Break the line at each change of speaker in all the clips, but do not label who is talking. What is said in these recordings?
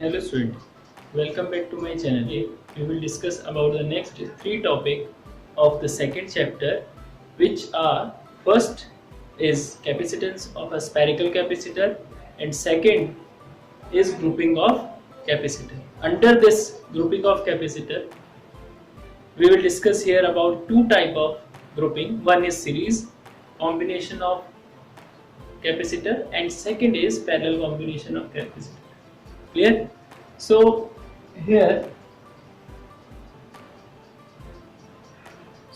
Hello student, welcome back to my channel. We will discuss about the next three topic of the second chapter, which are first is capacitance of a spherical capacitor and second is grouping of capacitor. Under this grouping of capacitor, we will discuss here about two type of grouping. One is series combination of capacitor and second is parallel combination of capacitor. Clear? So here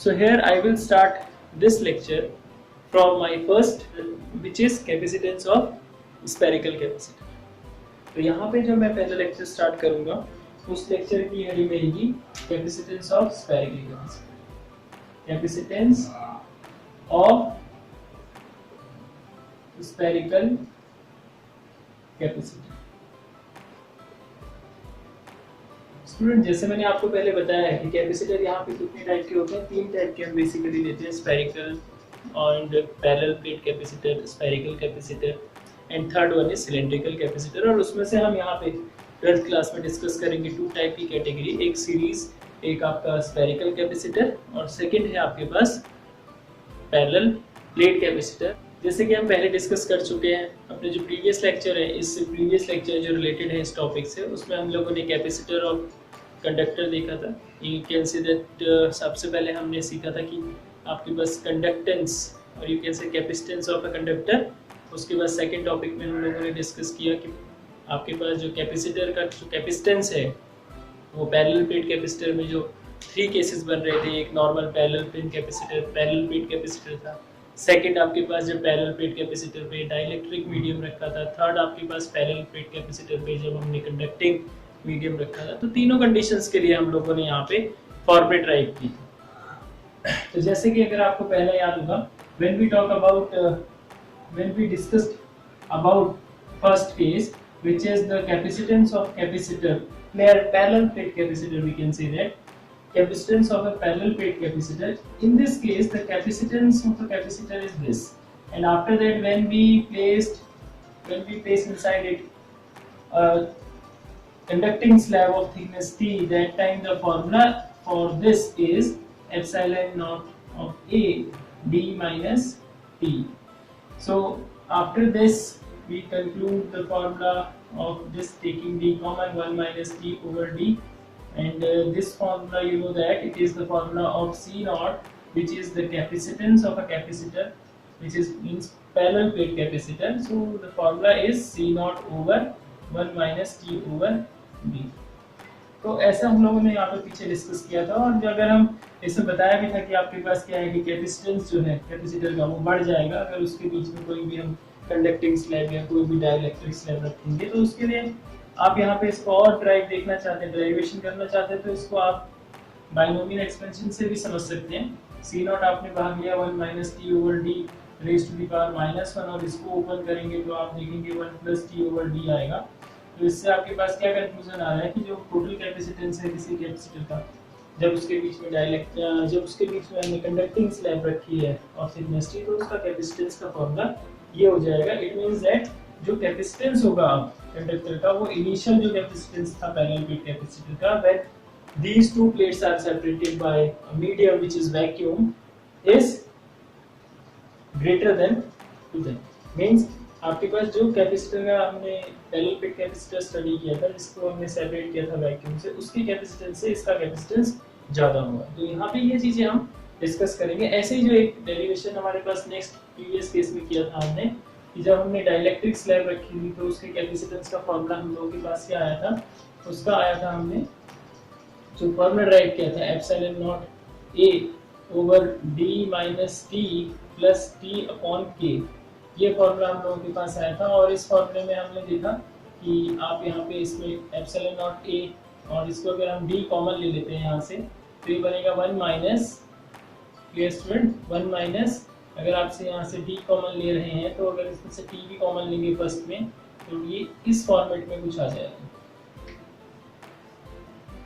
here I will start this lecture from my first, which is capacitance of spherical capacitor. तो यहाँ पे जो मैं पहला lecture start करूंगा उस lecture की heading रहेगी capacitance of spherical capacitor. Capacitance of spherical capacitor. Student, जैसे मैंने आपको पहले बताया है कि कैपेसिटर यहाँ पे कितने टाइप के होते हैं, तीन टाइप के हम बेसिकली लेते हैं, स्फेरिकल और parallel plate capacitor, spherical capacitor and third one is cylindrical capacitor. और उसमें से हम यहाँ पे 12th क्लास में डिस्कस करेंगे टू टाइप की कैटेगरी, एक सीरीज, एक आपका स्फेरिकल कैपेसिटर और सेकेंड है आपके पास पैरेलल प्लेट कैपेसिटर। जैसे कि हम पहले डिस्कस कर चुके हैं अपने जो प्रीवियस लेक्चर है, इस प्रीवियस लेक्चर जो रिलेटेड है इस टॉपिक से, उसमें हम लोगों ने कैपेसिटर और कंडक्टर देखा था। यू कैन से दैट सबसे पहले हमने सीखा था कि आपके पास कंडक्टेंस और you can say capacitance of a conductor. उसके बाद सेकंड टॉपिक में हम लोगों ने डिस्कस किया कि आपके पास जो कैपेसिटर का जो कैपेसिटेंस है वो पैरेलल प्लेट कैपेसिटर में जो थ्री केसेस बन रहे थे, एक नॉर्मल पैरेलल प्लेट कैपेसिटर था, सेकंड आपके पास जब पैरेलल प्लेट कैपेसिटर पे डाइलेक्ट्रिक मीडियम रखा था, थर्ड आपके पास पैरेलल प्लेट कैपेसिटर पे जब हमने कंडक्टिंग मीडियम रखा था। तो तीनों कंडीशंस के लिए हम लोगों ने यहाँ पे फॉर्मूले ड्राइव की। तो जैसे कि अगर आपको पहला याद होगा, when we discussed about first case, which is the capacitance of capacitor, parallel plate capacitor, we can say that capacitance of a parallel plate capacitor. In this case, the capacitance of the capacitor is this, and after that, when we place inside it a conducting slab of thickness T, that time the formula for this is epsilon naught of A D minus T. So after this we conclude the formula of this taking D common 1 minus T over D, and this formula, you know that it is the formula of C naught, which is the capacitance of a capacitor, which is means parallel plate capacitor. So the formula is C naught over 1 minus T over D. तो ऐसा हम लोगों ने यहाँ पे पीछे discuss किया था। और जो अगर हम इसमें बताया भी था कि आपके पास क्या है कि कैपेसिटेंस जो है कैपेसिटर का वो बढ़ जाएगा अगर उसके बीच में कोई भी हम कंडक्टिंग स्लैब या कोई भी डाइलेक्ट्रिक स्लैब रखेंगे। तो उसके लिए आप यहाँ पे इसको और ड्राइव देखना चाहते हैं, ड्राइवेशन करना चाहते हैं, तो इसको आप बाइनोमियल एक्सपेंशन से भी समझ सकते हैं। सी नॉट आपने भाग लिया 1 minus T over D raise to the power -1, और इसको ओपन करेंगे तो आप देखेंगे 1 प्लस टी ओवर डी आएगा। तो इससे आपके पास क्या कंक्लूजन आ रहा है कि जो टोटल कैपेसिटेंस है किसी कैपेसिटर का, जब उसके बीच में हमने कंडक्टिंग स्लैब रखी है और थिकनेस टी, तो उसका कैपेसिटेंस का फॉर्मूला ये हो जाएगा। इट मींस दैट जो कैपेसिटेंस होगा कंडक्टर का वो इनिशियल जो कैपेसिटेंस था पैरेलल प्लेट कैपेसिटर का, when these two plates are separated by a medium which is vacuum, is greater than to that. Means आपके पास जो कैपेसिटर का हमने पैरेलल प्लेट कैपेसिटर स्टडी किया था, जिसको हमने सेपरेट किया था वैक्यूम से, उसकी कैपेसिटेंस से इसका कैपेसिटेंस ज्यादा होगा। तो यहाँ पे ये चीजें हम डिस्कस करेंगे। ऐसे ही जो एक डेरिवेशन हमारे पास नेक्स्ट प्रीवियस केस में किया था हमने, कि जब हमने डाइलेक्ट्रिक स्लैब रखी थी तो उसके कैपेसिटेंस का फॉर्मूला हम लोगों के पास क्या आया था, उसका आया था हमने जो फॉर्मूला ड्राइव किया था epsilon not a over D minus T plus T upon के। ये फॉर्मूला हम लोगों के पास आया था। और इस फॉर्मूले में हमने देखा कि आप यहाँ पे इसमें एप्सिलॉन नॉट ए और इसको अगर हम डी कॉमन ले लेते हैं यहाँ से, तो ये बनेगा 1 माइनस, क्लियर स्टूडेंट, 1 माइनस, अगर आपसे यहाँ से डी कॉमन ले रहे हैं तो अगर इसमें से टी भी कॉमन लेंगे फर्स्ट में, तो ये इस फॉर्मेट में कुछ आ जाएगा।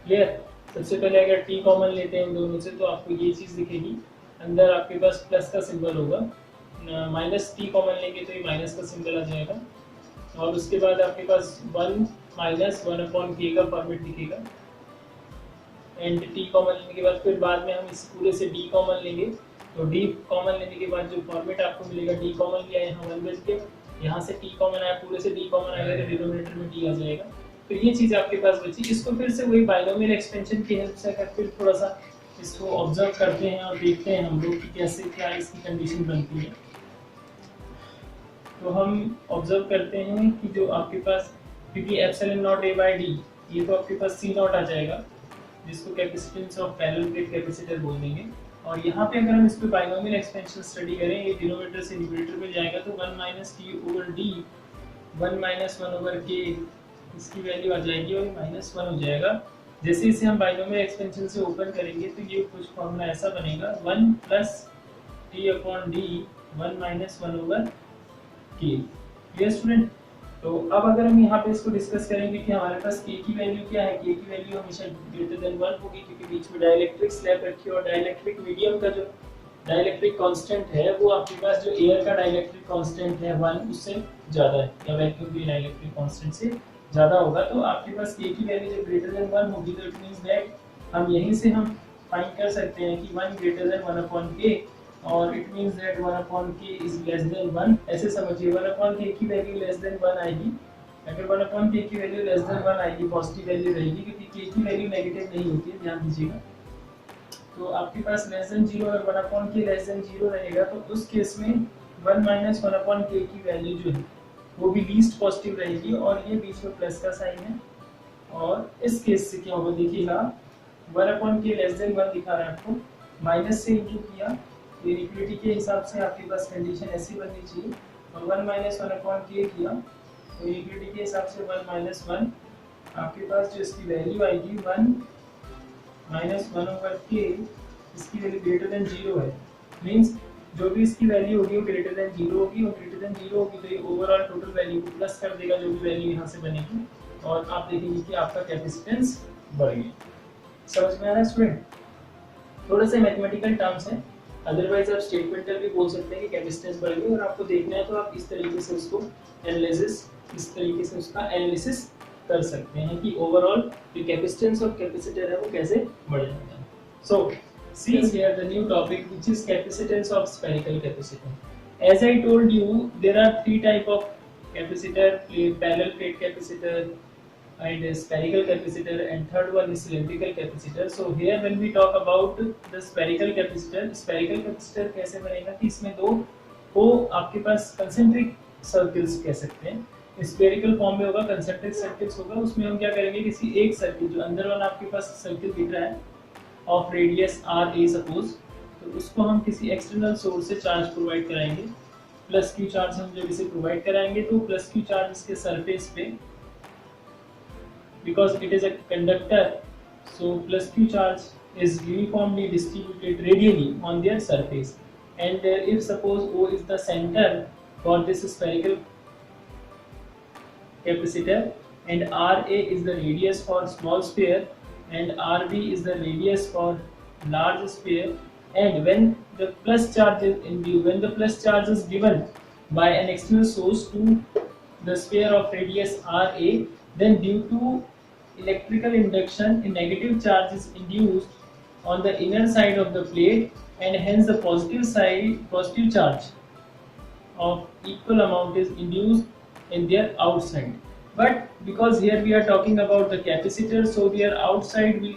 क्लियर? सबसे पहले अगर टी कॉमन लेते हैं इन दोनों से तो आपको ये चीज़ दिखेगी, अंदर आपके पास प्लस का सिंबल होगा, माइनस टी कॉमन लेंगे तो ये माइनस का सिंबल आ जाएगा, और उसके बाद आपके पास 1 माइनस 1/k का फॉर्मेट दिखेगा एंड t कॉमन लेने के बाद फिर बाद में हम इस पूरे से d कॉमन लेंगे, तो d कॉमन लेने के बाद जो फॉर्मेट आपको मिलेगा d कॉमन लिया यहाँ 1 बच के, यहाँ से t कॉमन आया, पूरे से d कॉमन आएगा तो डिनोमिनेटर में d आ जाएगा। तो ये चीज़ आपके पास बची। इसको फिर से वही बाइनोमियल एक्सपेंशन की हेल्प से अगर फिर थोड़ा सा इसको ऑब्जर्व करते हैं और देखते हैं हम लोग कि कैसे क्या इसकी कंडीशन बनती है, तो हम ऑब्जर्व करते हैं कि जो आपके पास, क्योंकि epsilon not a by d, ये तो आपके पास c नॉट आ जाएगा जिसको capacitance of parallel plate capacitor बोल देंगे। और यहाँ पे अगर हम इस पे बाइनोमियल एक्सपेंशन स्टडी करें, ये डिनोमिनेटर से न्यूमरेटर में जाएगा तो 1 minus t over d 1 minus 1 over k इसकी वैल्यू आ जाएगी और माइनस 1 हो जाएगा। जैसे इसे हम बाइनोमियल एक्सपेंशन से ओपन करेंगे तो ये कुछ फॉर्मूला ऐसा बनेगा 1 plus t upon d 1 minus 1 over k। Clear student? तो अब अगर हम यहाँ पे इसको डिस्कस करेंगे कि हमारे पास k की वैल्यू क्या है, k की वैल्यू हमेशा ग्रेटर देन 1 होगी क्योंकि बीच में डाइलेक्ट्रिक स्लैब रखी है और डाइलेक्ट्रिक मीडियम का जो डाइलेक्ट्रिक कांस्टेंट है वो आपके पास जो एयर का डाइलेक्ट्रिक कांस्टेंट है 1 उससे ज़्यादा है, या वैक्यूम की डाइलेक्ट्रिक कांस्टेंट से ज़्यादा होगा। तो आपके पास k की वैल्यू जब ग्रेटर देन 1 होगी तो इट मींस दैट हम यहीं से हम फाइंड कर सकते हैं कि 1 ग्रेटर देन 1 अपॉन k और it means that 1 upon k is less than 1। ऐसे समझिए 1 अपॉन k की वैल्यू लेस देन 1 आएगी। अगर 1 अपॉन k की वैल्यू लेस देन 1 आएगी, पॉजिटिव वैल्यू रहेगी क्योंकि k की वैल्यू नेगेटिव नहीं होती है, ध्यान दीजिएगा। तो आपके पास लेस देन 0 और 1 अपॉन k लेस देन 0 रहेगा तो उस केस में 1 माइनस 1 अपॉन k की वैल्यू जो है वो भी लीस्ट पॉजिटिव रहेगी और ये बीच में प्लस का साइन है। और इस केस से क्या होगा देखिएगा, 1 अपॉन k लेस देन 1 दिखा रहा है आपको, माइनस से इंटू किया तो इक्विटी के हिसाब से आपके पास कंडीशन ऐसी बननी चाहिए, और 1 माइनस 1 अपॉन k किया तो इक्विटी के हिसाब से 1 माइनस 1 आपके पास जो इसकी वैल्यू आएगी 1 माइनस 1 ओवर k, इसकी वैल्यू ग्रेटर देन 0 है। मींस जो भी इसकी वैल्यू होगी वो ग्रेटर देन 0 होगी और ग्रेटर देन 0 होगी तो ये ओवरऑल टोटल वैल्यू को प्लस कर देगा जो भी वैल्यू यहाँ से बनेगी और आप देखेंगे कि आपका कैपेसिटेंस बढ़ गया। समझ में आ रहा है स्टूडेंट? थोड़ा सा मैथमेटिकल टर्म्स है, अदरवाइज आप स्टेटमेंटल भी बोल सकते हैं कि कैपेसिटेंस बढ़ गई, और आपको देखना है तो आप इस तरीके से उसको इस तरीके से उसका एनालिसिस कर सकते हैं कि ओवरऑल जो कैपेसिटेंस ऑफ कैपेसिटर है वो कैसे बढ़ जाता है। सो see here the new topic which is capacitance of spherical capacitor. As I told you, there are three type of capacitor: parallel plate capacitor and spherical capacitor, and third one is cylindrical capacitor. So here when we talk about the spherical capacitor कैसे बनेगा कि इसमें दो वो आपके पास concentric circles कह सकते हैं, स्फेरिकल फॉर्म में होगा, कंसेंट्रिक सर्किल्स होगा। उसमें हम क्या करेंगे, किसी एक सर्किल जो अंदर वाला आपके पास सर्किल दिख रहा है of radius R A suppose, तो उसको हम किसी एक्सटर्नल सोर्स से चार्ज प्रोवाइड कराएंगे, प्लस क्यू चार्ज हम जब इसे प्रोवाइड कराएंगे तो प्लस क्यू चार्ज इसके सरफेस पे, because it is a conductor, so plus Q charge is uniformly distributed radially on their surface, and if suppose O is the center for this spherical capacitor and RA is the radius for small sphere and RB is the radius for large sphere, and when the plus charge is induced, when the plus charge is given by an external source to the sphere of radius RA, then due to electrical induction a negative charge is induced on the inner side of the plate, and hence the positive charge of equal amount is induced in their outside. But because here we are talking about the capacitor, so their outside will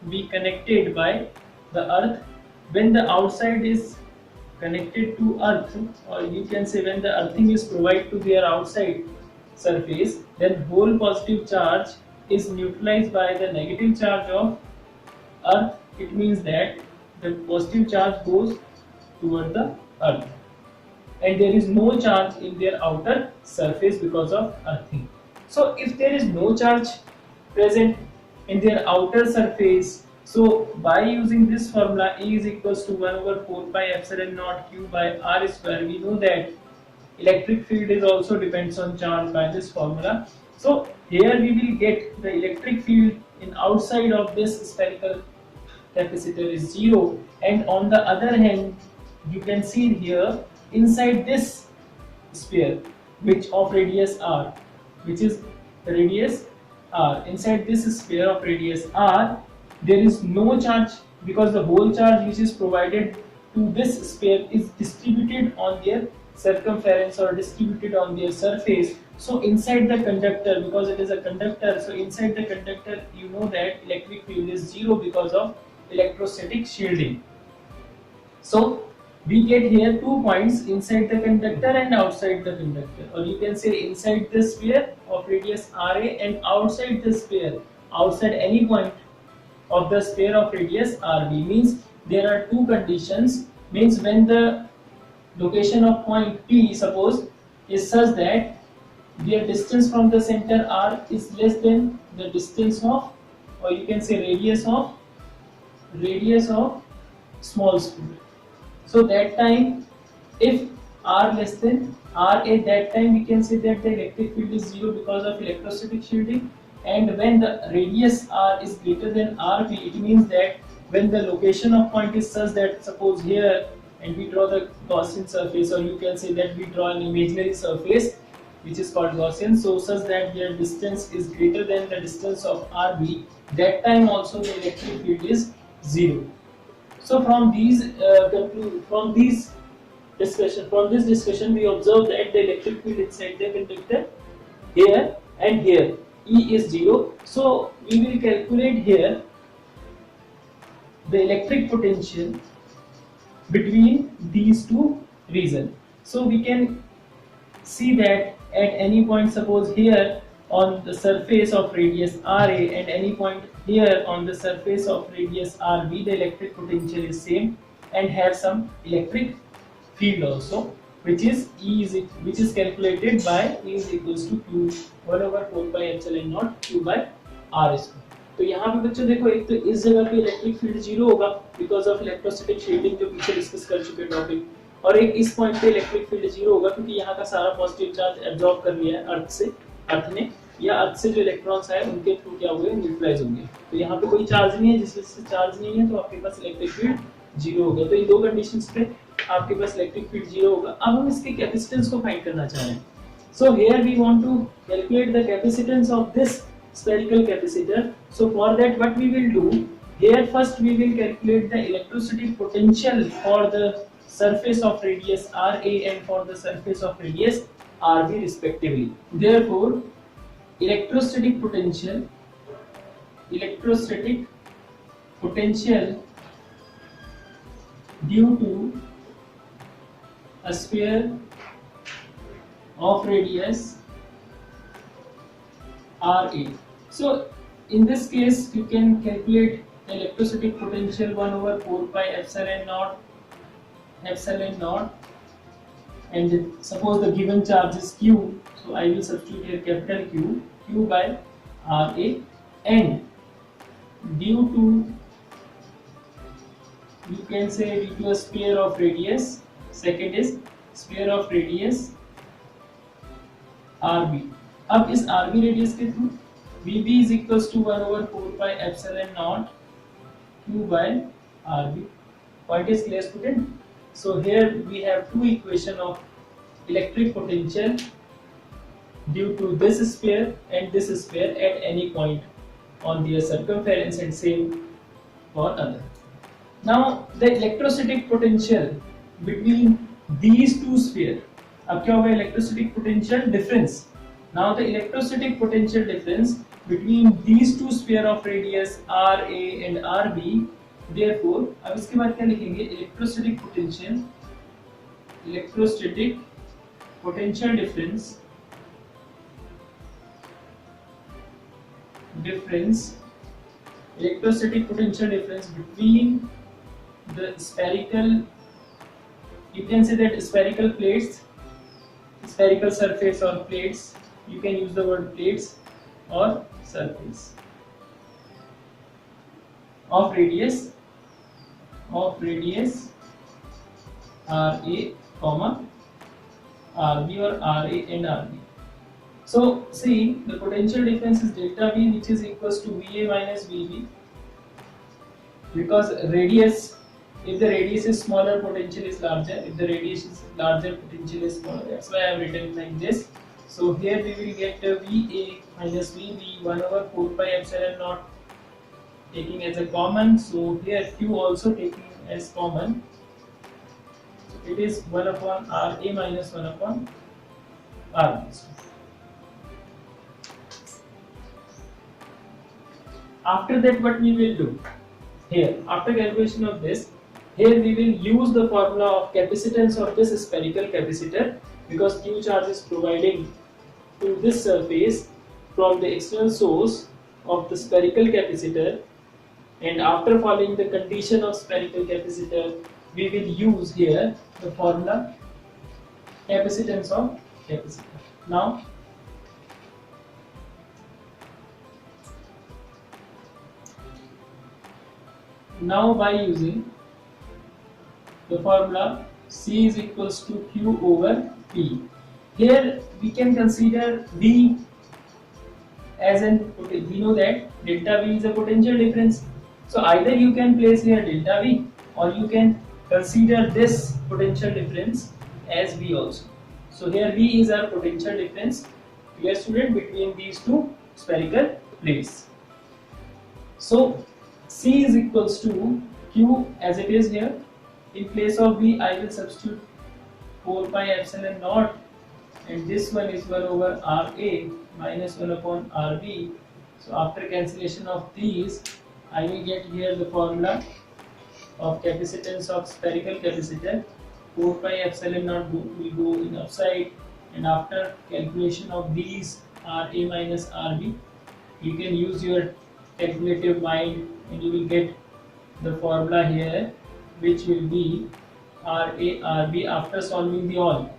be connected by the earth. When the outside is connected to earth, or you can say when the earthing is provided to their outside surface, then whole positive charge is neutralized by the negative charge of earth. It means that the positive charge goes toward the earth and there is no charge in their outer surface because of earthing. So if there is no charge present in their outer surface, so by using this formula E is equals to 1 over 4 pi epsilon naught q by r square, we know that electric field is also depends on charge by this formula. So here we will get the electric field in outside of this spherical capacitor is 0, and on the other hand you can see here inside this sphere which of radius r, which is radius r. Inside this sphere of radius r, there is no charge because the whole charge which is provided to this sphere is distributed on their circumference or distributed on their surface. So inside the conductor, because it is a conductor, so inside the conductor you know that electric field is zero because of electrostatic shielding. So we get here 2 points inside the conductor and outside the conductor, or you can say inside the sphere of radius Ra and outside the sphere, outside any point of the sphere of radius Rb. Means there are two conditions. Means when the location of point P, suppose, is such that their distance from the center R is less than the distance of, or you can say radius of small sphere. So that time, if R less than Ra, that time we can say that the electric field is zero because of electrostatic shielding. And when the radius R is greater than Rb, it means that when the location of point is such that, suppose here, and we draw the Gaussian surface, or you can say that we draw an imaginary surface which is called Gaussian, so such that their distance is greater than the distance of Rb, that time also the electric field is zero. So from this discussion, we observe that the electric field inside the conductor here and here, E is zero. So we will calculate here the electric potential between these two regions. So we can see that at any point, suppose here on the surface of radius Ra and any point here on the surface of radius Rb, the electric potential is same and have some electric field also, which is calculated by E is equals to Q 1 over 4 pi epsilon naught Q by R square. तो यहाँ पे बच्चों देखो, एक तो इस जगह पे इलेक्ट्रिक फील्ड जीरो होगा बिकॉज ऑफ इलेक्ट्रोस्टैटिक शील्डिंग जो पीछे डिस्कस कर चुके टॉपिक, और एक इस पॉइंट पे इलेक्ट्रिक फील्ड जीरो होगा क्योंकि यहाँ का सारा पॉजिटिव चार्ज एब्जॉर्ब कर लिया है अर्थ ने, या अर्थ से जो इलेक्ट्रॉन्स आए उनके थ्रू क्या हुए, न्यूट्रलाइज होंगे. तो यहाँ पे कोई चार्ज नहीं है, जिस वजह से चार्ज नहीं है तो आपके पास इलेक्ट्रिक फील्ड जीरो होगा. तो इन दो कंडीशंस पे आपके पास इलेक्ट्रिक फील्ड जीरो होगा. अब हम इसके कैपेसिटेंस को फाइंड करना चाह रहे हैं. So here we want to calculate the capacitance of this spherical capacitor. So for that what we will do, here first we will calculate the electrostatic potential for the surface of radius Ra and for the surface of radius Rb respectively. Therefore electrostatic potential due to a sphere of radius Ra. So in this case you can calculate the electrostatic potential 1 over 4 pi epsilon naught, and suppose the given charge is Q, so I will substitute here capital Q by Ra, and due to, you can say due to a sphere of radius, second is sphere of radius Rb. अब इस Rb radius के through Vb is equals to 1 over 4 pi epsilon naught Q by Rb. Point is clear, student? So here we have two equation of electric potential due to this sphere and this sphere at any point on their circumference, and same for other. Now the electrostatic potential between these two spheres. अब क्या होगा, electrostatic potential difference. Now the electrostatic potential difference between these two sphere of radius Ra and Rb. Therefore अब इसके बाद क्या लिखेंगे, electrostatic potential difference between the spherical, you can say that spherical plates, spherical surface or plates, you can use the word plates or surface of radius Ra, Rb or Ra and Rb. So see, the potential difference is delta V, which is equals to Va minus Vb, because radius, if the radius is smaller, potential is larger. If the radius is larger, potential is smaller. That's why I have written like this. So here we will get VA minus VB 1 over 4 pi epsilon naught taking as a common. So here Q also taking as common. It is 1 upon RA minus 1 upon R. After that, what we will do here, after calculation of this, here we will use the formula of capacitance of this spherical capacitor, because Q charge is providing to this surface from the external source of the spherical capacitor, and after following the condition of spherical capacitor, we will use here the formula capacitance of capacitor. Now by using the formula C is equals to Q over P. Here we can consider V as an, we know that delta V is a potential difference. So either you can place here delta V, or you can consider this potential difference as V also. So here V is our potential difference, clear student, between these two spherical plates. So C is equals to Q as it is here. In place of V, I will substitute 4 pi epsilon naught, and this one is 1 over RA minus 1 upon RB. So after cancellation of these, I will get here the formula of capacitance of spherical capacitor. 4 pi epsilon naught will go in upside, and after calculation of these RA minus RB, you can use your calculative mind and you will get the formula here, which will be RA/RB. After solving the all,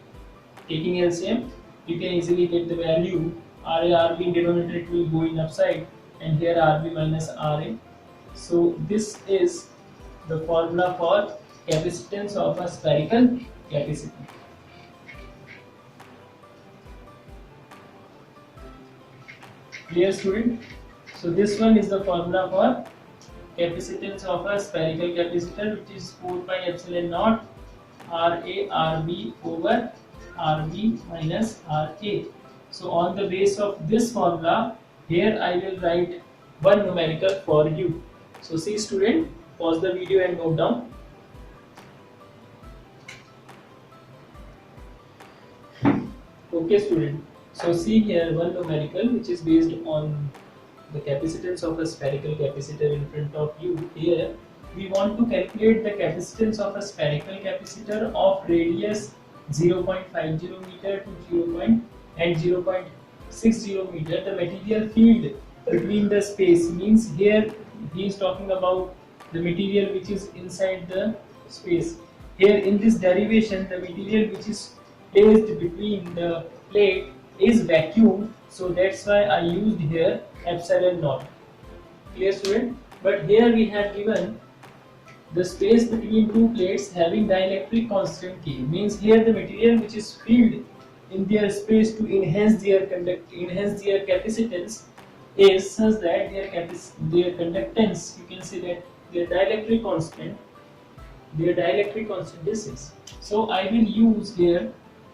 taking LCM, you can easily get the value. RA/RB in denominator, it will go in upside, and here RB minus RA. So this is the formula for capacitance of a spherical capacitor. Clear student? So this one is the formula for capacitance of a spherical capacitor, which is 4 pi epsilon naught RA/RB over RB minus RA. So on the base of this formula, here I will write one numerical for you. So see student, pause the video and note down. Okay student, so see here one numerical which is based on the capacitance of a spherical capacitor in front of you. Here we want to calculate the capacitance of a spherical capacitor of radius 0.50 meter to 0.60 meter. The material field between the space means here he is talking about the material which is inside the space. Here in this derivation, the material which is placed between the plate is vacuum, so that's why I used here epsilon naught. Clear student? But here we have given the space between two plates having dielectric constant K, means here the material which is filled in their space to enhance their capacitance is such that their conductance, you can say that their dielectric constant is 6. So I will use here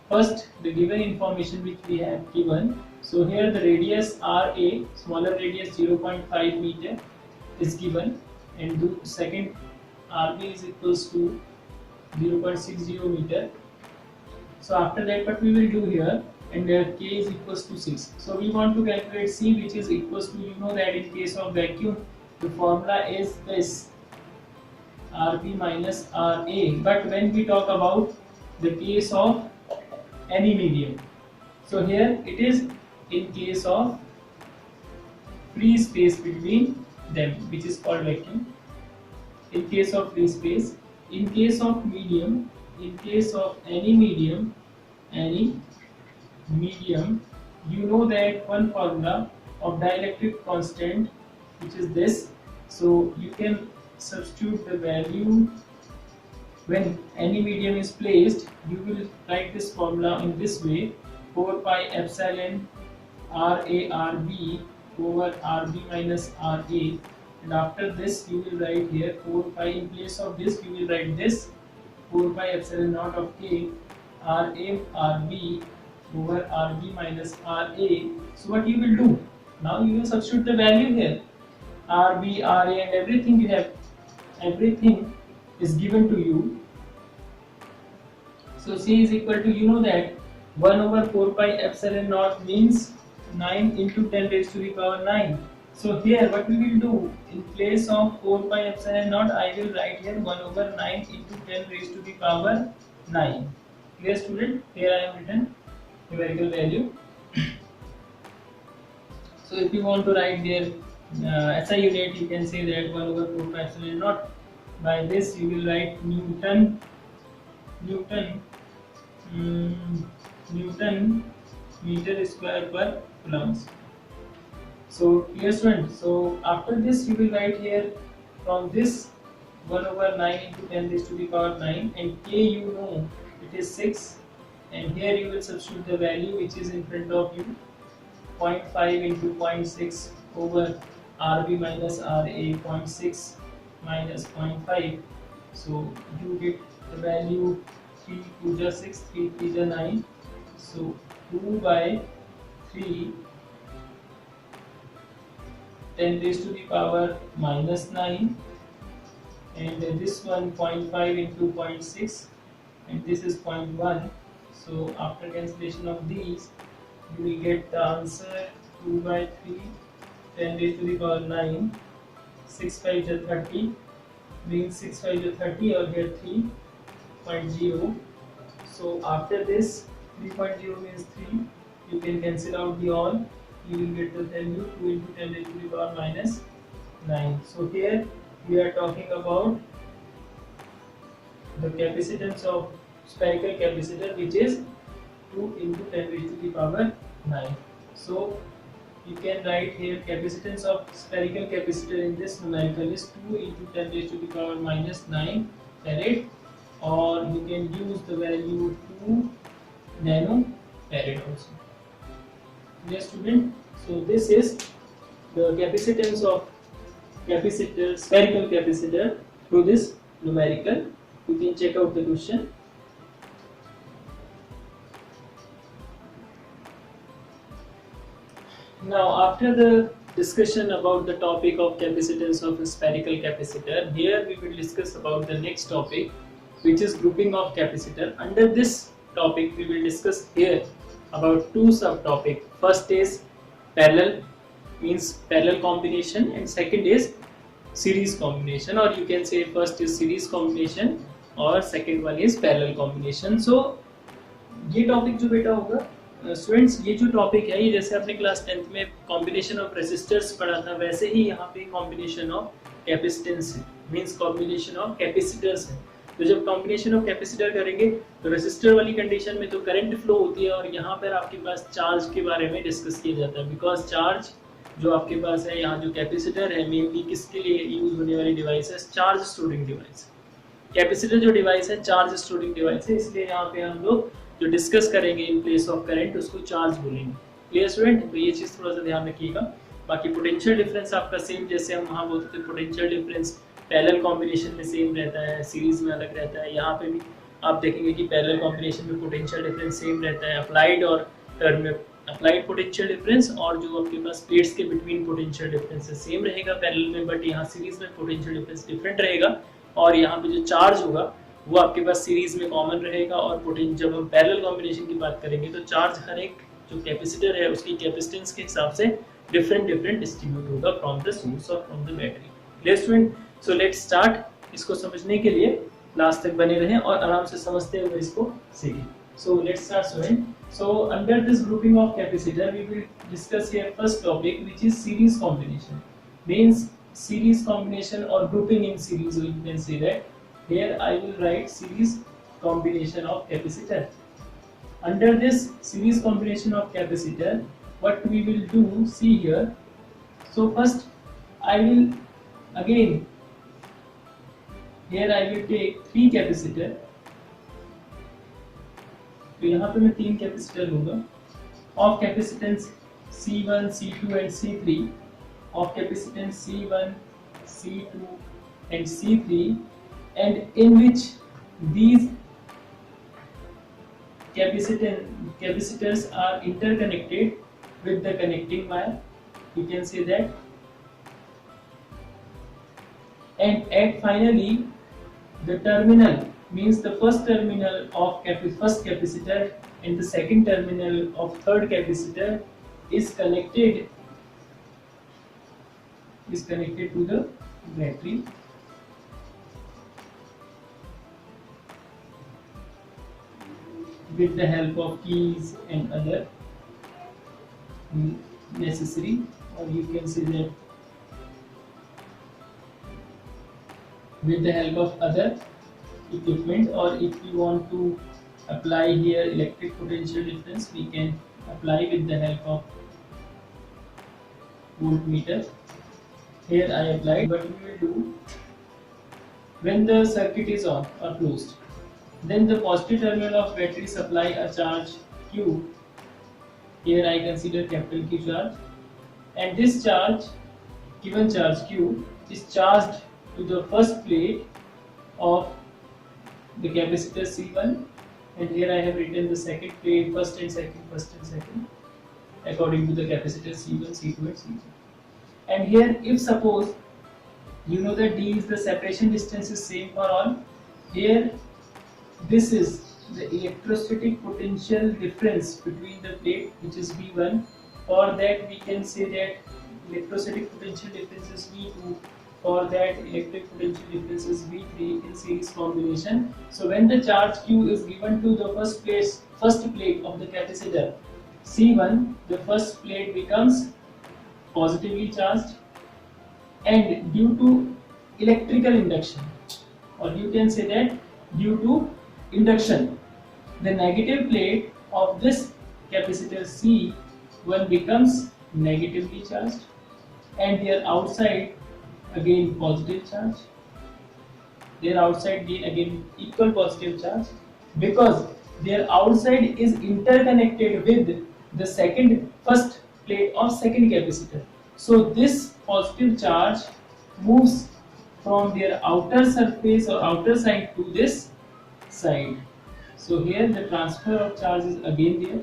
first the given information which we have given. So here the radius RA, smaller radius 0.5 meter is given, and the second RB is equals to 0.60 meter. So after that what we will do here, and K is equals to 6. So we want to calculate C, which is equals to, you know that in case of vacuum the formula is this RB minus RA. But when we talk about the case of any medium, so here it is in case of free space between them, which is called vacuum. In case of free space, in case of medium, in case of any medium, you know that one formula of dielectric constant, which is this. So you can substitute the value when any medium is placed. You will write this formula in this way: 4 pi epsilon RA/RB over RB minus RA, and after this you will write here 4 pi. In place of this you will write this 4 pi epsilon naught of K RA/RB over RB minus RA. So what you will do? Now you will substitute the value here. RB, RA and everything you have, everything is given to you. So C is equal to, you know that 1 over 4 pi epsilon naught means 9 into 10 raised to the power 9. So here what we will do, in place of 4 pi epsilon naught, I will write here 1 over 9 into 10 raised to the power 9. Clear student? Here I have written numerical value. So if you want to write their SI unit, you can say that 1 over 4 pi epsilon naught. By this you will write Newton meter square per coulombs. So clear student. So after this you will write here from this 1 over 9 into 10 raised to the power 9, and K you know it is 6, and here you will substitute the value which is in front of you, 0.5 into 0.6 over RB minus RA, 0.6 minus 0.5. So you get the value 3 2 the 6, 3 3 the 9. So 2 by 3 10 raised to the power minus 9, and this one 0.5 into 0.6, and this is 0.1. So after cancellation of these you will get the answer 2 by 3 10 raised to the power 9, 6 5 is 30, means 6 5 is 30, or here 3.0. So after this 3.0 means 3, you can cancel out the all, you will get the value 2 into 10 raised to the power minus 9. So here we are talking about the capacitance of spherical capacitor, which is 2 into 10 raised to the power 9. So you can write here capacitance of spherical capacitor in this numerical is 2 into 10 raised to the power minus 9 farad, or you can use the value 2 nanofarad also. Yes student, so this is the capacitance of capacitor, spherical capacitor through this numerical. You can check out the question. Now after the discussion about the topic of capacitance of a spherical capacitor, here we will discuss about the next topic, which is grouping of capacitor. Under this topic we will discuss here about two subtopics. First is parallel, means parallel combination, and second is series combination, or you can say first is series combination और second one is parallel combination. So ये topic जो बेटा होगा students, ये जो topic है ये जैसे आपने क्लास 10th में कॉम्बिनेशन ऑफ रेसिस्टर्स पढ़ा था, वैसे ही यहाँ पे कॉम्बिनेशन ऑफ कैपेसिटेंस है, मींस कॉम्बिनेशन ऑफ कैपेसिटर्स है. तो जब कॉम्बिनेशन ऑफ कैपेसिटर करेंगे तो रेसिस्टर वाली कंडीशन में तो करंट फ्लो होती है, और यहाँ पर आपके पास चार्ज के बारे में डिस्कस किया जाता है. बिकॉज चार्ज जो आपके पास है, यहाँ जो कैपेसिटर है मेनली किसके लिए यूज होने वाली डिवाइस है, चार्ज स्टोरिंग डिवाइस. कैपेसिटर जो डिवाइस है चार्ज स्टोरिंग डिवाइस है, इसलिए यहाँ पे हम लोग जो डिस्कस करेंगे इन प्लेस ऑफ करंट उसको चार्ज बोलेंगे. Clear student? तो ये चीज़ थोड़ा सा ध्यान रखिएगा. बाकी पोटेंशियल डिफरेंस आपका सेम, जैसे हम वहाँ बोलते थे पोटेंशियल डिफरेंस पैरेलल कॉम्बिनेशन में सेम रहता है, सीरीज में अलग रहता है. यहाँ पे भी आप देखेंगे कि पैरेलल कॉम्बिनेशन में पोटेंशियल डिफरेंस सेम रहता है. अप्लाइड और टर्म में अप्लाइड पोटेंशियल डिफरेंस और जो आपके पास प्लेट्स के बिटवीन पोटेंशियल डिफरेंस है सेम रहेगा पैरेलल में, बट यहाँ सीरीज में पोटेंशियल डिफरेंस डिफरेंट रहेगा. और यहाँ पे जो चार्ज होगा वो आपके पास सीरीज में कॉमन रहेगा, और पोटेंशियल जब हम पैरेलल कॉम्बिनेशन की बात करेंगे तो चार्ज हर एक जो कैपेसिटर है उसकी कैपेसिटेंस के हिसाब से डिफरेंट डिस्ट्रीब्यूट होगा फ्रॉम द सोर्स और from the battery. Clear student? So let's start. इसको समझने के लिए लास्ट तक बने रहें और आराम से समझते हुए इसको सीखें. So let's start student. So under this grouping of capacitor we will discuss here first topic, which is series combination. Means series combination or grouping in series, you can say that. Here I will write series combination of capacitor. Under this series combination of capacitor, what we will do, see here. So first I will again here I will take 3 capacitor. तो यहाँ पे मैं 3 capacitor लूंगा of capacitance C1, C2 and C3, of capacitance C1, C2 and C3, and in which these capacitors are interconnected with the connecting wire, you can say that. And at finally the terminal means the first terminal of first capacitor and the second terminal of third capacitor is connected to the battery. With the help of keys and other necessary, or you can say that with the help of other equipment, or if you want to apply here electric potential difference, we can apply with the help of voltmeter. Here I applied. What we will do, when the circuit is on or closed, then the positive terminal of battery supply a charge Q. Here I consider capital Q charge, and this charge, given charge Q, is charged to the first plate of the capacitor C1, and here I have written the second plate, first and second, according to the capacitor C1, C2 and C3. And here, if suppose you know that D is the separation distance is same for all, here this is the electrostatic potential difference between the plate, which is V1. For that we can say that electrostatic potential difference is V2. For that electric potential difference is V3 in series combination. So when the charge Q is given to the first plate of the capacitor C1, the first plate becomes positively charged, and due to electrical induction, or you can say that due to induction, the negative plate of this capacitor C1 becomes negatively charged, and their outside again positive charge, their outside gain again equal positive charge, because their outside is interconnected with the first plate of second capacitor. So this positive charge moves from their outer surface or outer side to this side. So here the transfer of charge is again there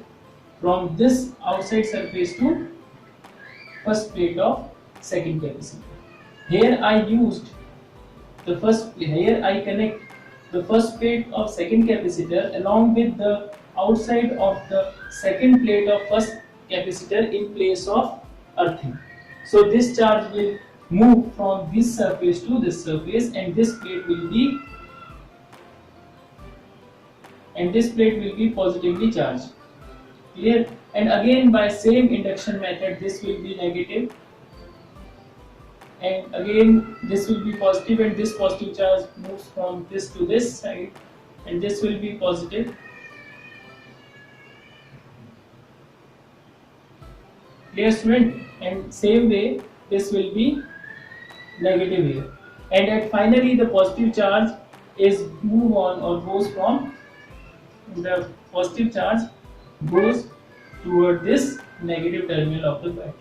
from this outside surface to first plate of second capacitor. Here I connect the first plate of second capacitor along with the outside of the second plate of first capacitor in place of earthing. So this charge will move from this surface to this surface, and this plate will be positively charged. Clear? And again by same induction method, this will be negative, and again this will be positive, and this positive charge moves from this to this side, and this will be positive. Clear, student? And same way this will be negative here, and at finally the positive charge is move on or goes from the positive charge goes toward this negative terminal of the battery.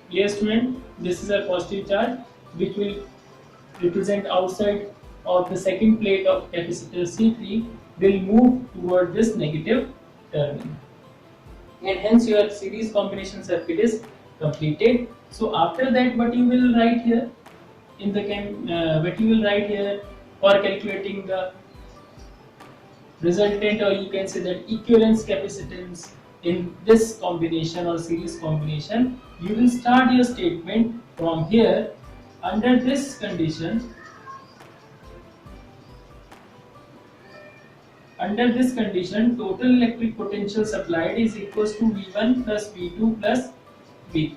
Clear, student? This is a positive charge which will represent outside of the second plate of capacitor C3 will move toward this negative terminal, and hence your series combination circuit is completed. So after that, what you will write here in the for calculating the resultant, or you can say that equivalence capacitance in this combination or series combination, you will start your statement from here. Under this condition, total electric potential supplied is equals to V1 plus V2 plus V3.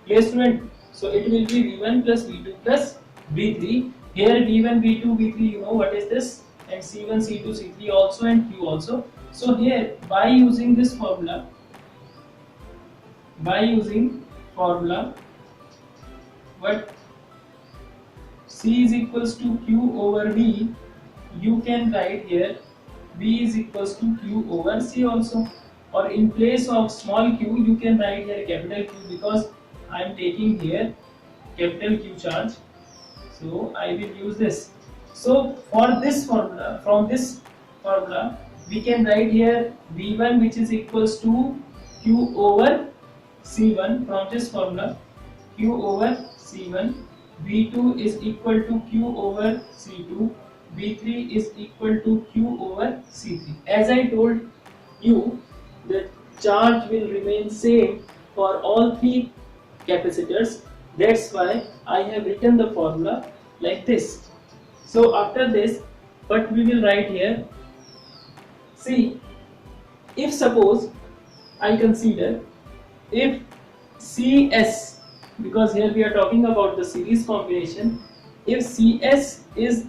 Clear, student? So it will be V1 plus V2 plus V3. Here V1, V2, V3, you know what is this, and C1, C2, C3 also, and Q also. So here by using formula, what C is equals to Q over V, you can write here V is equals to Q over C also, or in place of small q you can write here capital Q, because I am taking here capital Q charge, so I will use this. So for this formula, from this formula we can write here V1 which is equals to Q over C1 from this formula, Q over C1, V2 is equal to Q over C2, V3 is equal to Q over C3. As I told you, the charge will remain same for all three capacitors. That's why I have written the formula like this. So after this, what we will write here, see, if suppose I consider if CS, because here we are talking about the series combination, if CS is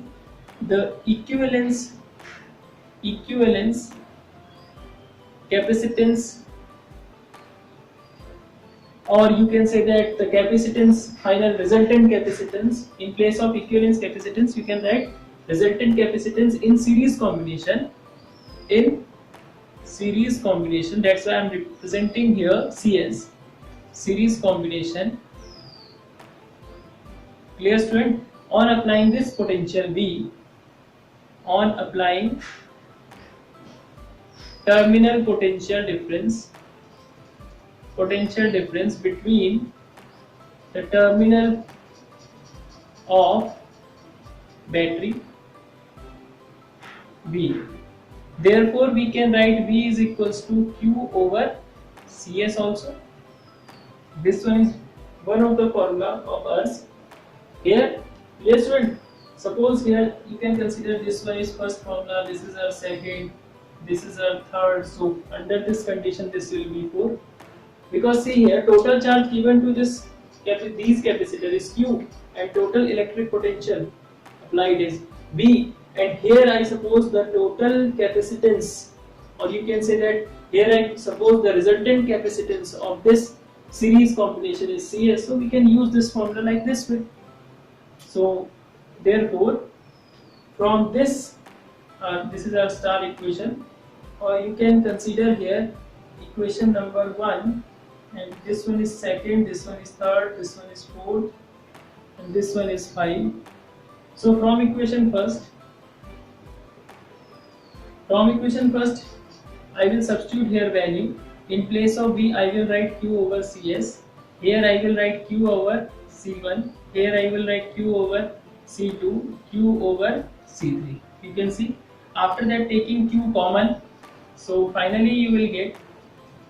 the equivalence capacitance, or you can say that the capacitance, final resultant capacitance, in place of equivalence capacitance you can write resultant capacitance in series combination. That's why I am representing here CS, series combination. Clear, student? On applying this potential V, on applying terminal potential difference between the terminal of battery V. Therefore, we can write V is equals to Q over CS also. This one is one of the formula of ours. Here, yes student, suppose here you can consider this one is first formula, this is our second, this is our third. So under this condition this will be 4. Because see here, total charge given to these capacitor is Q and total electric potential applied is V. And here I suppose the total capacitance, or you can say that here I suppose the resultant capacitance of this series combination is CS. So we can use this formula like this way. So therefore, from this, this is our star equation, or you can consider here equation number 1, and this one is second, this one is third, this one is fourth, and this one is 5. So from equation first, I will substitute here value. In place of V, I will write Q over CS. Here I will write Q over C1. Here I will write Q over C2, Q over C3. You can see, after that taking Q common, so finally you will get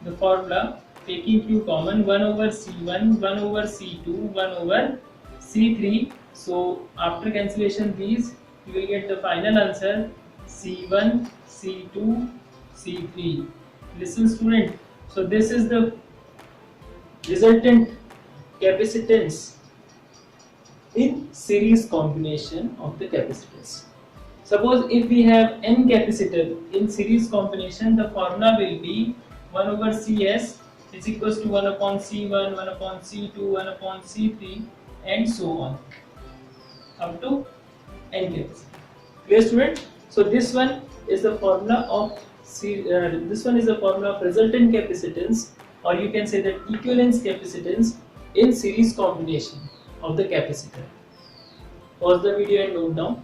the formula taking Q common, 1 over C1, 1 over C2, 1 over C3. So after cancellation these, you will get the final answer C1, C2, C3. Listen student, so this is the resultant capacitance in series combination of the capacitors. Suppose if we have n capacitor in series combination, the formula will be 1 over Cs is equals to 1 upon C1, 1 upon C2, 1 upon C3, and so on up to n capacitor. Clear student? So this one is the formula of resultant capacitance, or you can say that equivalence capacitance in series combination of the capacitor. Pause the video and note down.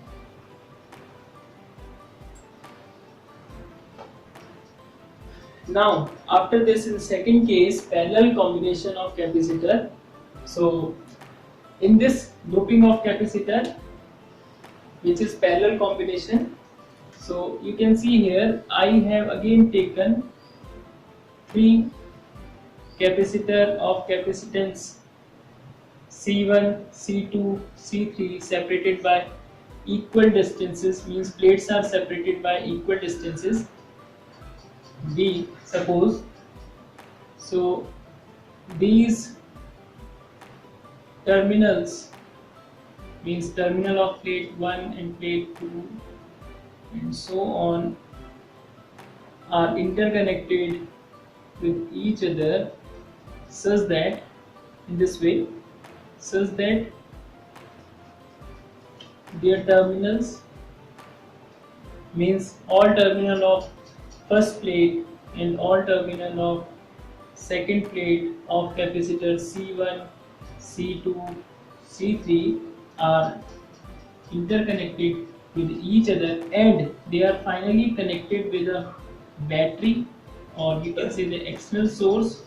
Now after this, in second case, parallel combination of capacitor. So in this grouping of capacitor, which is parallel combination, so you can see here I have again taken 3 capacitor of capacitance C1, C2, C3 separated by equal distances, means plates are separated by equal distances. B, suppose, so these terminals, means terminal of plate 1 and plate 2 and so on, are interconnected with each other such that, in this way, such that their terminals, means all terminal of first plate and all terminal of second plate of capacitor C1, C2, C3 are interconnected with each other and they are finally connected with a battery, or we can say the external source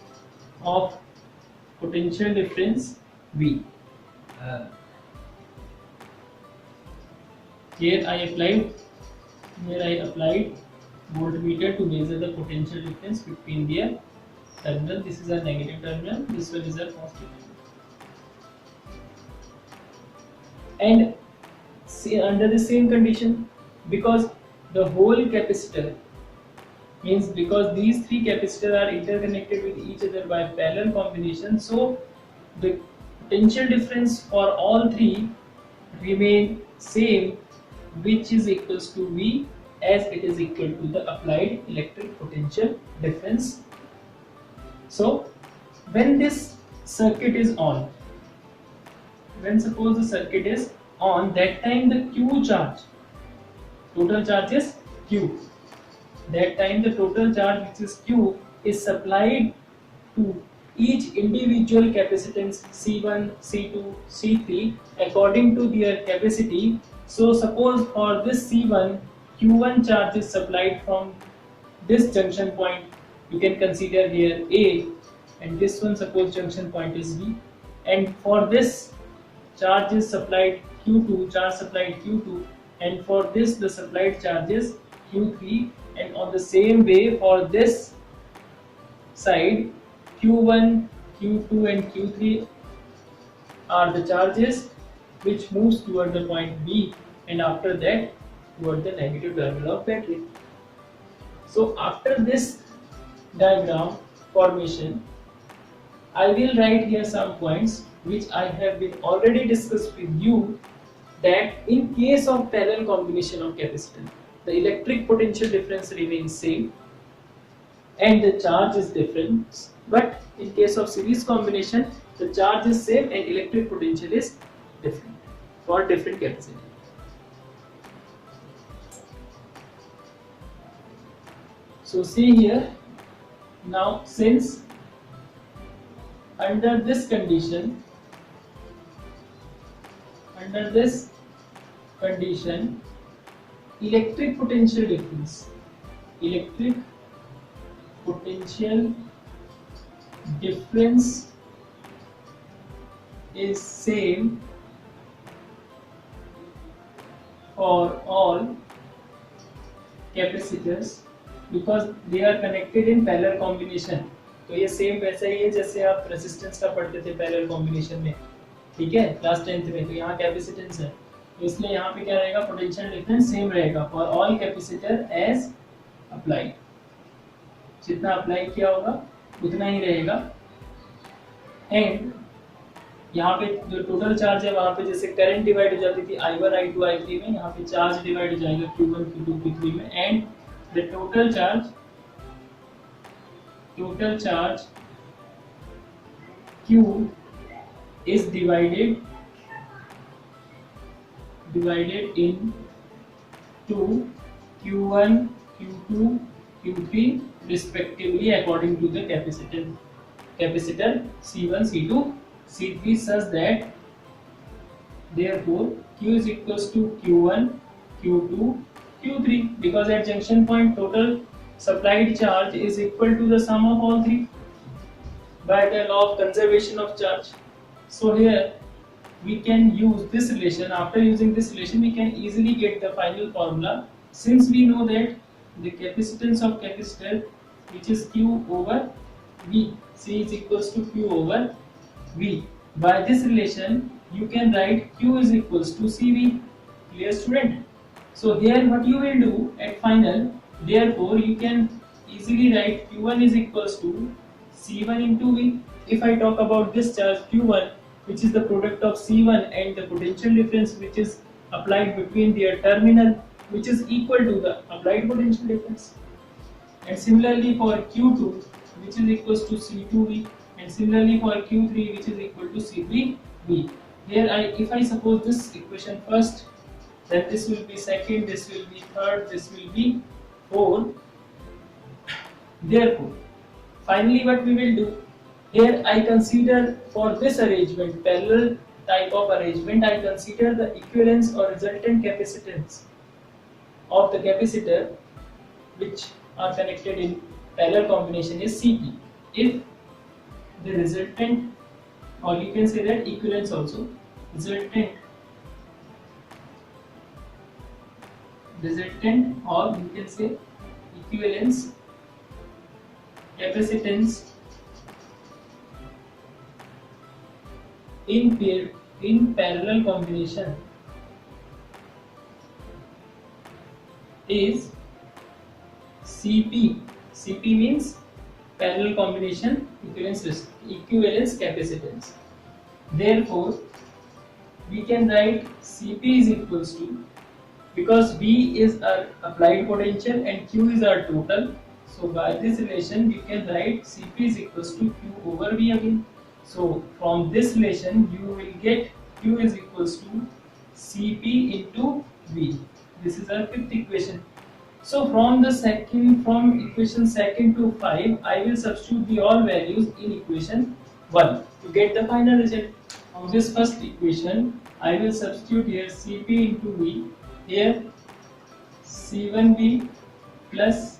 of potential difference V. Here I applied voltmeter to measure the potential difference between their terminal. This is a negative terminal, this one is a positive terminal. And see, under the same condition, because the whole capacitor means because these three capacitors are interconnected with each other by parallel combination, so the potential difference for all three remain same, which is equals to V, as it is equal to the applied electric potential difference. So when this circuit is on, when suppose the circuit is on, that time the Q charge, total charge is Q, that time the total charge, which is Q, is supplied to each individual capacitance C1, C2, C3 according to their capacity. So suppose for this C1, Q1 charge is supplied from this junction point, you can consider here A, and this one suppose junction point is B, and for this charge is supplied Q2, charge supplied Q2, and for this the supplied charge is Q3, and on the same way for this side Q1, Q2 and Q3 are the charges which moves toward the point B, and after that toward the negative terminal of battery. So after this diagram formation, I will write here some points which I have been already discussed with you, that in case of parallel combination of capacitor, the electric potential difference remains same and the charge is different, but in case of series combination, the charge is same and electric potential is different for different capacity. So see here, now since under this condition, electric potential difference is same for all capacitors because they are connected in parallel combination. तो ये same वैसा ही है जैसे आप resistance का पढ़ते थे parallel combination में, ठीक है, क्लास 10th में। तो यहाँ कैपेसिटेंस है, तो इसलिए यहाँ पे क्या रहेगा, पोटेंशियल डिफरेंस सेम रहेगा for all capacitor as applied. जितना अप्लाई किया होगा उतना ही रहेगा। एंड यहाँ पे जो टोटल चार्ज है वहाँ पे जैसे करंट डिवाइड हो जाती थी I1 I2 I3 में, यहाँ पे चार्ज डिवाइड हो जाएगा Q1 Q2 Q3 में। And the total charge Q is divided into Q1 Q2 Q3 respectively according to the capacitor C1 C2 C3 such that therefore Q is equals to Q1 Q2 Q3 because at junction point total supplied charge is equal to the sum of all three by the law of conservation of charge. So here we can use this relation. After using this relation we can easily get the final formula, since we know that the capacitance of capacitor, which is Q over V, C is equals to Q over V. By this relation you can write Q is equals to CV. Clear, student? So here what you will do at final, therefore you can easily write Q1 is equals to C1 into V. If I talk about this charge Q1, which is the product of C1 and the potential difference which is applied between their terminal, which is equal to the applied potential difference. And similarly for Q2, which is equals to C2V, and similarly for Q3, which is equal to C3V. Here if I suppose this equation first, then this will be second, this will be third, this will be fourth. Therefore, finally what we will do, here I consider for this arrangement, parallel type of arrangement, I consider the equivalence or resultant capacitance of the capacitor which are connected in parallel combination is Cp. If the resultant, or you can say that equivalence also, resultant or you can say equivalence capacitance in parallel combination is Cp. Cp means parallel combination equivalence capacitance. Therefore, we can write Cp is equals to, because V is our applied potential and Q is our total. So by this relation, we can write Cp is equals to Q over V again. So from this relation, you will get Q is equals to Cp into V. This is our fifth equation. So from equation 2 to 5, I will substitute the all values in equation 1 to get the final result. From this first equation, I will substitute here Cp into V. Here C1V plus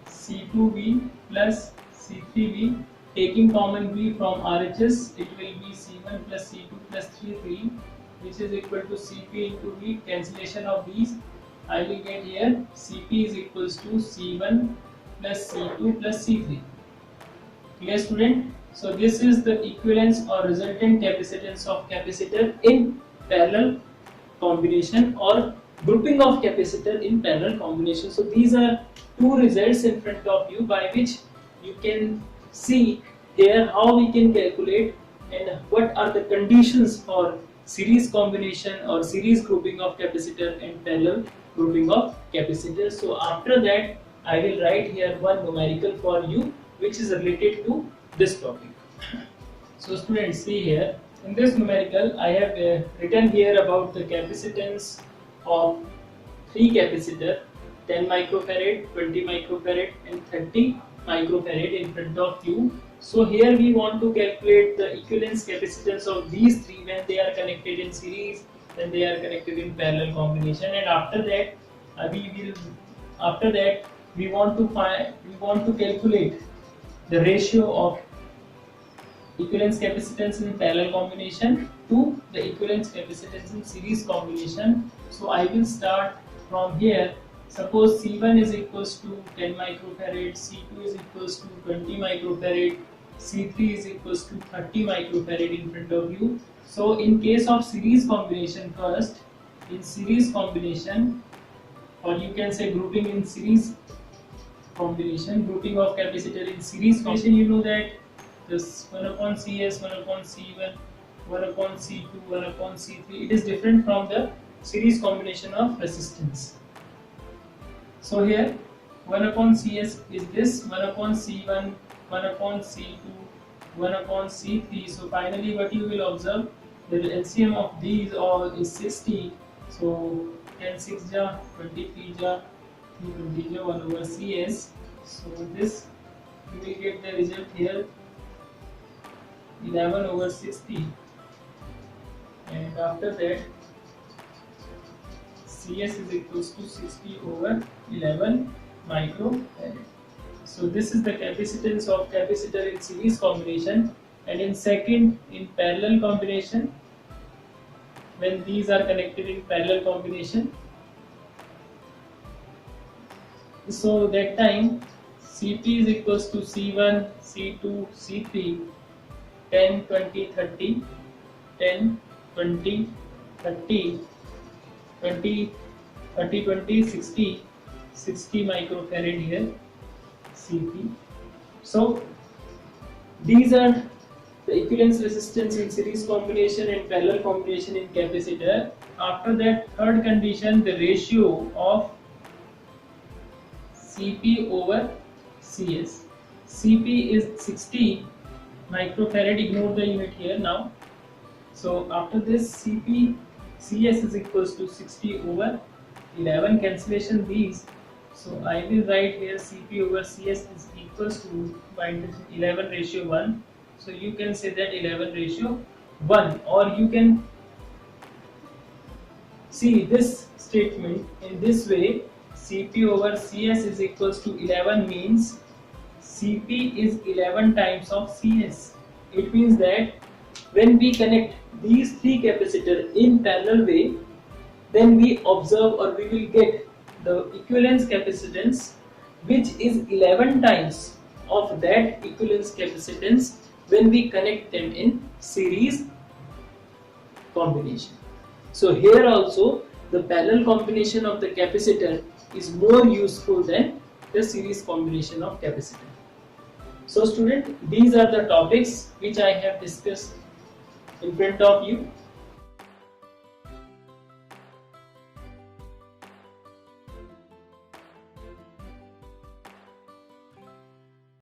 C2V plus C3V, taking common V from RHS, it will be C1 plus C2 plus C3, which is equal to Cp into V. Cancellation of these, I will get here Cp is equals to C1 plus C2 plus C3. Clear, student? So this is the equivalence or resultant capacitance of capacitor in parallel combination, or grouping of capacitor in parallel combination. So these are two results in front of you by which you can see here how we can calculate and what are the conditions for series combination or series grouping of capacitor and parallel grouping of capacitor. So after that, I will write here one numerical for you which is related to this topic. So students, see here, in this numerical I have written here about the capacitance of 3 capacitor, 10 microfarad, 20 microfarad and 30 microfarad in front of you. So here we want to calculate the equivalence capacitance of these 3 when they are connected in series, then they are connected in parallel combination, and after that we want to calculate the ratio of equivalence capacitance in parallel combination to the equivalence capacitance in series combination. So I will start from here. Suppose C1 is equals to 10 microfarad, C2 is equals to 20 microfarad, C3 is equals to 30 microfarad in front of you. So in case of series combination, first in series combination, or you can say grouping in series combination, grouping of capacitor in series combination, you know that this 1 upon Cs, 1 upon C1, 1 upon C2, 1 upon C3, it is different from the series combination of resistance. So here 1 upon Cs is this, 1 upon C1, 1 upon C2, 1 upon C3. So finally what you will observe, the LCM of these all is 60. So 10 6 ja, 23 ja, 320 ja, 1 over Cs. So this you will get the result here 11 over 60, and after that Cs is equals to 60 over 11 microfarad. So this is the capacitance of capacitor in series combination, and in second, in parallel combination, when these are connected in parallel combination, so that time Cp is equals to C1, C2, C3, 10, 20, 30, 10, 20, 30, 20, 30, 20, 60, 60 microfarad here, Cp. So these are the equivalence resistance in series combination and parallel combination in capacitor. After that, third condition, the ratio of Cp over Cs. Cp is 60 microfarad, ignore the unit here now. So after this, Cp Cs is equals to 60 over 11, cancellation these. So I will write here Cp over Cs is equals to, by 11 ratio 1. So you can say that 11 ratio 1, or you can see this statement in this way: Cp over Cs is equals to 11 means Cp is 11 times of Cs. It means that when we connect these three capacitors in parallel way, then we observe or we will get the equivalence capacitance which is 11 times of that equivalence capacitance when we connect them in series combination. So here also the parallel combination of the capacitor is more useful than the series combination of capacitor. So student, these are the topics which I have discussed in front of you.